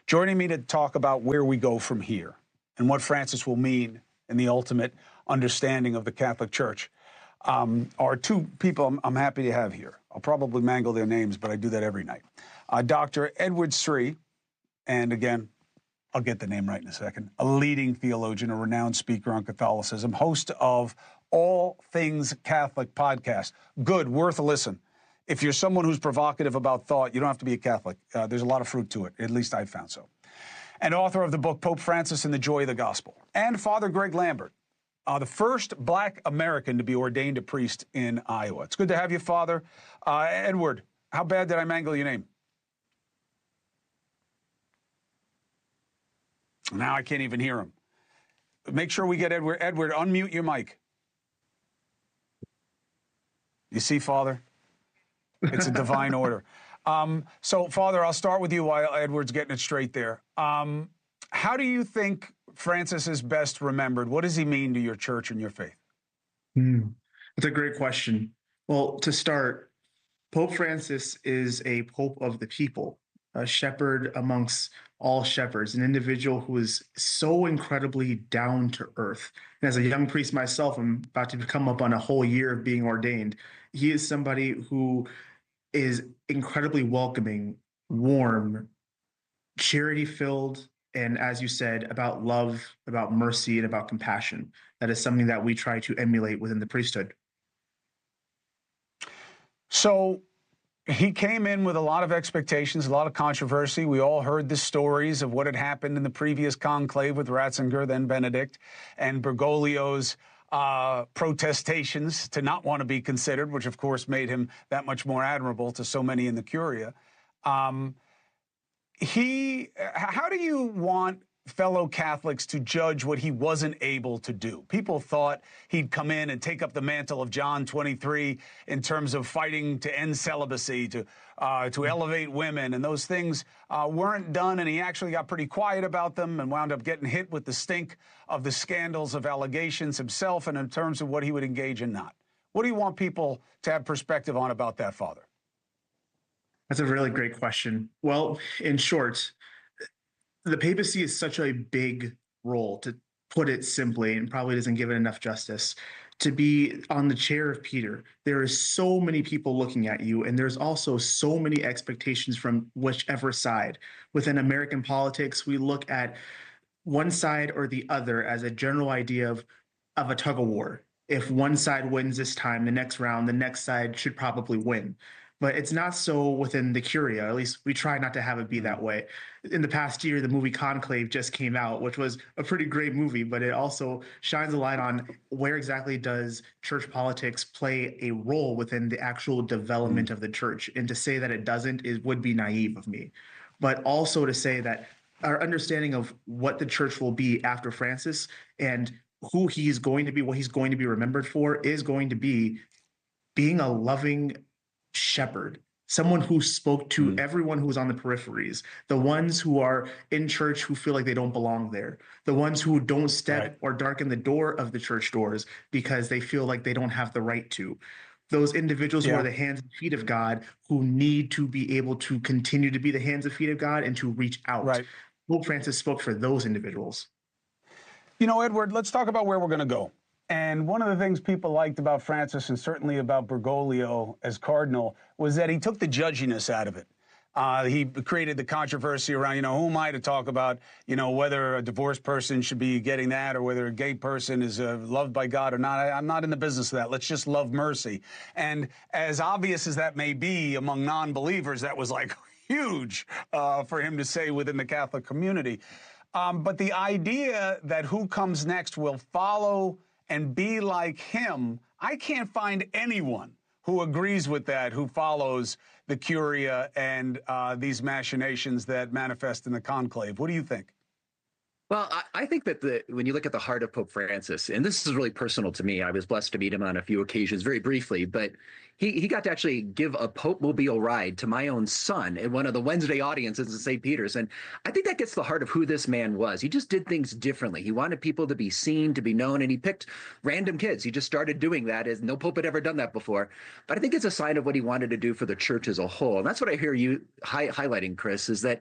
Joining me to talk about where we go from here and what Francis will mean in the ultimate understanding of the Catholic Church are two people I'm happy to have here. I'll probably mangle their names, but I do that every night. Dr. Edward Sri, and again, I'll get the name right in a second, a leading theologian, a renowned speaker on Catholicism, host of All Things Catholic podcast. Good, worth a listen. If you're someone who's provocative about thought, you don't have to be a Catholic. There's a lot of fruit to it. At least I've found so. And author of the book, Pope Francis and the Joy of the Gospel. And Father Greg Lambert, the first Black American to be ordained a priest in Iowa. It's good to have you, Father. Edward, how bad did I mangle your name? Now I can't even hear him. Make sure we get Edward. Edward, unmute your mic. You see, Father? It's a divine order. So, Father, I'll start with you while Edward's getting it straight there. How do you think Francis is best remembered? What does he mean to your church and your faith? That's a great question. Well, to start, Pope Francis is a pope of the people, a shepherd amongst all shepherds, an individual who is so incredibly down to earth. And as a young priest myself, I'm about to come up on a whole year of being ordained. He is somebody who is incredibly welcoming, warm, charity-filled, and as you said, about love, about mercy, and about compassion. That is something that we try to emulate within the priesthood. So he came in with a lot of expectations, a lot of controversy. We all heard the stories of what had happened in the previous conclave with Ratzinger, then Benedict, and Bergoglio's protestations to not want to be considered, which of course made him that much more admirable to so many in the Curia. How do you want fellow Catholics to judge what he wasn't able to do? People thought he'd come in and take up the mantle of John 23 in terms of fighting to end celibacy, to elevate women, and those things weren't done, and he actually got pretty quiet about them and wound up getting hit with the stink of the scandals of allegations himself and in terms of what he would engage in not. What do you want people to have perspective on about that, Father? That's a really great question. Well, in short, the papacy is such a big role, to put it simply, and probably doesn't give it enough justice. To be on the chair of Peter, there is so many people looking at you, and there's also so many expectations from whichever side. Within American politics, we look at one side or the other as a general idea of a tug of war. If one side wins this time, the next round, the next side should probably win. But it's not so within the Curia. At least we try not to have it be that way. In the past year, the movie Conclave just came out, which was a pretty great movie, but it also shines a light on where exactly does church politics play a role within the actual development of the church. And to say that it doesn't would be naive of me. But also to say that our understanding of what the church will be after Francis and who he's going to be, what he's going to be remembered for, is going to be being a loving shepherd, someone who spoke to everyone who was on the peripheries, the ones who are in church who feel like they don't belong there, the ones who don't step or darken the door of the church doors because they feel like they don't have the right to. Those individuals who are the hands and feet of God, who need to be able to continue to be the hands and feet of God and to reach out. Pope Francis spoke for those individuals. You know, Edward, let's talk about where we're going to go. And one of the things people liked about Francis, and certainly about Bergoglio as cardinal, was that he took the judginess out of it. He created the controversy around, who am I to talk about, whether a divorced person should be getting that or whether a gay person is loved by God or not. I'm not in the business of that. Let's just love mercy. And as obvious as that may be among non-believers, that was like huge for him to say within the Catholic community. But the idea that who comes next will follow and be like him, I can't find anyone who agrees with that, who follows the Curia and these machinations that manifest in the conclave. What do you think? Well, I think that when you look at the heart of Pope Francis, and this is really personal to me, I was blessed to meet him on a few occasions very briefly, but he got to actually give a Pope Mobile ride to my own son in one of the Wednesday audiences in St. Peter's. And I think that gets the heart of who this man was. He just did things differently. He wanted people to be seen, to be known, and he picked random kids. He just started doing that, as no Pope had ever done that before. But I think it's a sign of what he wanted to do for the church as a whole. And that's what I hear you highlighting, Chris, is that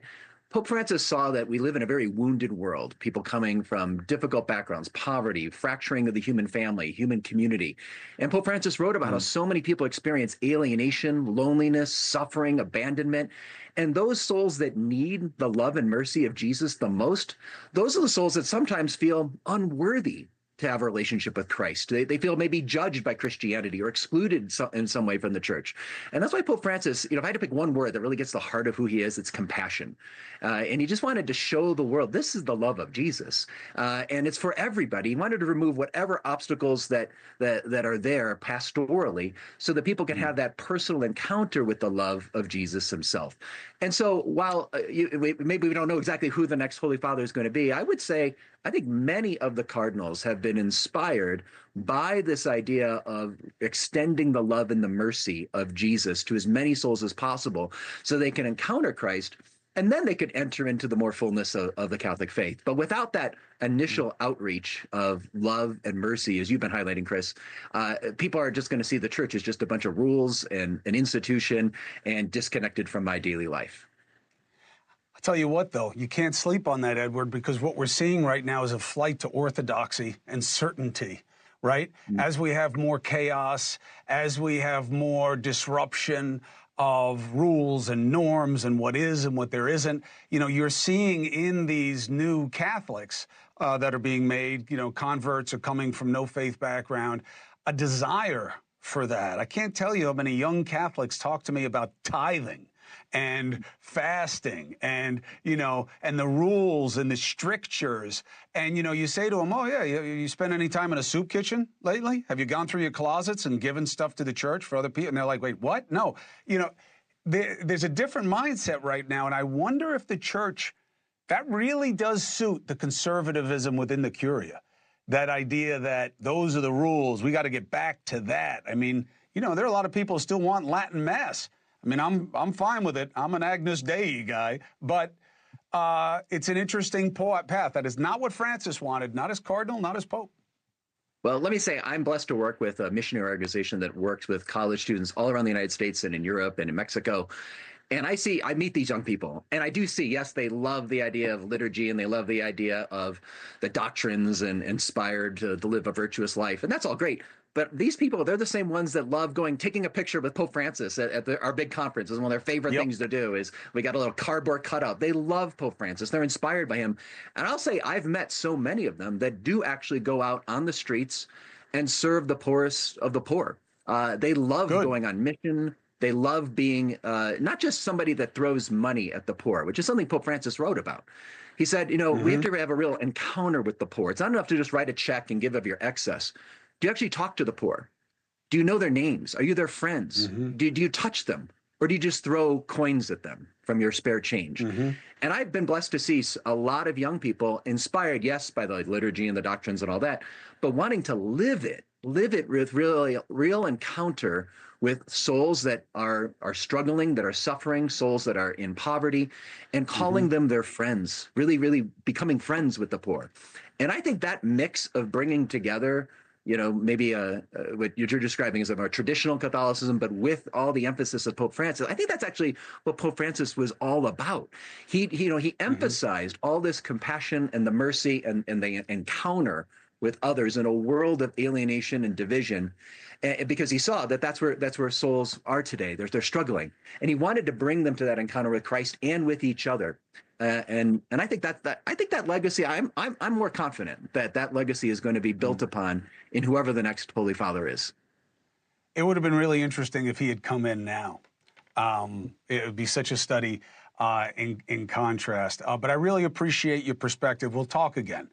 Pope Francis saw that we live in a very wounded world, people coming from difficult backgrounds, poverty, fracturing of the human family, human community. And Pope Francis wrote about how so many people experience alienation, loneliness, suffering, abandonment. And those souls that need the love and mercy of Jesus the most, those are the souls that sometimes feel unworthy to have a relationship with Christ. They feel maybe judged by Christianity or excluded in some way from the church. And that's why Pope Francis, if I had to pick one word that really gets the heart of who he is, it's compassion. And he just wanted to show the world, this is the love of Jesus. And it's for everybody. He wanted to remove whatever obstacles that are there pastorally so that people can have that personal encounter with the love of Jesus himself. And so while maybe we don't know exactly who the next Holy Father is going to be, I would say I think many of the cardinals have been inspired by this idea of extending the love and the mercy of Jesus to as many souls as possible so they can encounter Christ, and then they could enter into the more fullness of the Catholic faith. But without that initial outreach of love and mercy, as you've been highlighting, Chris, people are just going to see the church as just a bunch of rules and an institution and disconnected from my daily life. I tell you what, though, you can't sleep on that, Edward, because what we're seeing right now is a flight to orthodoxy and certainty, right? As we have more chaos, as we have more disruption of rules and norms and what is and what there isn't, you're seeing in these new Catholics that are being made, converts are coming from no faith background, a desire for that. I can't tell you how many young Catholics talk to me about tithing and fasting and, and the rules and the strictures. And, you say to them, oh, yeah, you spend any time in a soup kitchen lately? Have you gone through your closets and given stuff to the church for other people? And they're like, wait, what? No. There's a different mindset right now. And I wonder if the church, that really does suit the conservatism within the Curia. That idea that those are the rules. We got to get back to that. I mean, there are a lot of people who still want Latin Mass. I mean, I'm fine with it. I'm an Agnus Dei guy, but it's an interesting path. That is not what Francis wanted, not as cardinal, not as pope. Well, let me say I'm blessed to work with a missionary organization that works with college students all around the United States and in Europe and in Mexico. And I meet these young people, and I do see, yes, they love the idea of liturgy and they love the idea of the doctrines and inspired to live a virtuous life. And that's all great. But these people, they're the same ones that love taking a picture with Pope Francis at our big conference. One of their favorite things to do is we got a little cardboard cutout. They love Pope Francis. They're inspired by him. And I'll say I've met so many of them that do actually go out on the streets and serve the poorest of the poor. They love going on mission. They love being not just somebody that throws money at the poor, which is something Pope Francis wrote about. He said, we have to have a real encounter with the poor. It's not enough to just write a check and give of your excess. Do you actually talk to the poor? Do you know their names? Are you their friends? Do you touch them? Or do you just throw coins at them from your spare change? And I've been blessed to see a lot of young people inspired, yes, by the liturgy and the doctrines and all that, but wanting to live it with really real encounter with souls that are struggling, that are suffering, souls that are in poverty, and calling them their friends, really, really becoming friends with the poor. And I think that mix of bringing together maybe what you're describing as a more traditional Catholicism, but with all the emphasis of Pope Francis. I think that's actually what Pope Francis was all about. He emphasized all this compassion and the mercy and the encounter with others in a world of alienation and division, because he saw that that's where souls are today. They're struggling, and he wanted to bring them to that encounter with Christ and with each other. And I think that legacy, I'm more confident that legacy is going to be built upon in whoever the next Holy Father is. It would have been really interesting if he had come in now. It would be such a study in contrast. But I really appreciate your perspective. We'll talk again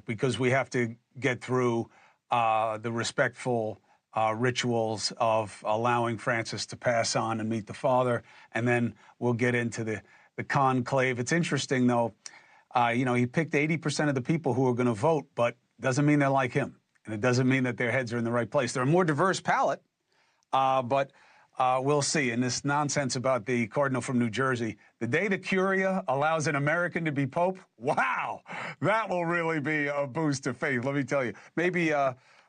because we have to get through the respectful rituals of allowing Francis to pass on and meet the Father, and then we'll get into the conclave. It's interesting, though, he picked 80% of the people who are going to vote, but doesn't mean they're like him. And it doesn't mean that their heads are in the right place. They're a more diverse palette, but we'll see. And this nonsense about the cardinal from New Jersey, the day the Curia allows an American to be Pope, wow, that will really be a boost to faith, let me tell you.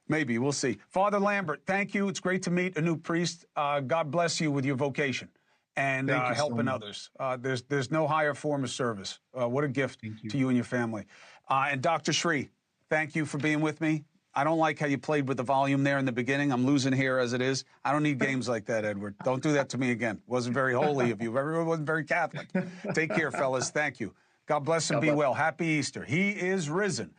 Maybe, we'll see. Father Lambert, thank you. It's great to meet a new priest. God bless you with your vocation. and Thank you so helping much. others. There's no higher form of service. What a gift Thank you. to you and your family. And Dr. Sri, thank you for being with me. I don't like how you played with the volume there in the beginning. I'm losing here as it is. I don't need games like that, Edward. Don't do that to me again. Wasn't very holy of you. Everyone wasn't very Catholic. Take care, fellas. Thank you. God bless and God be bless. well. Happy Easter. He is risen.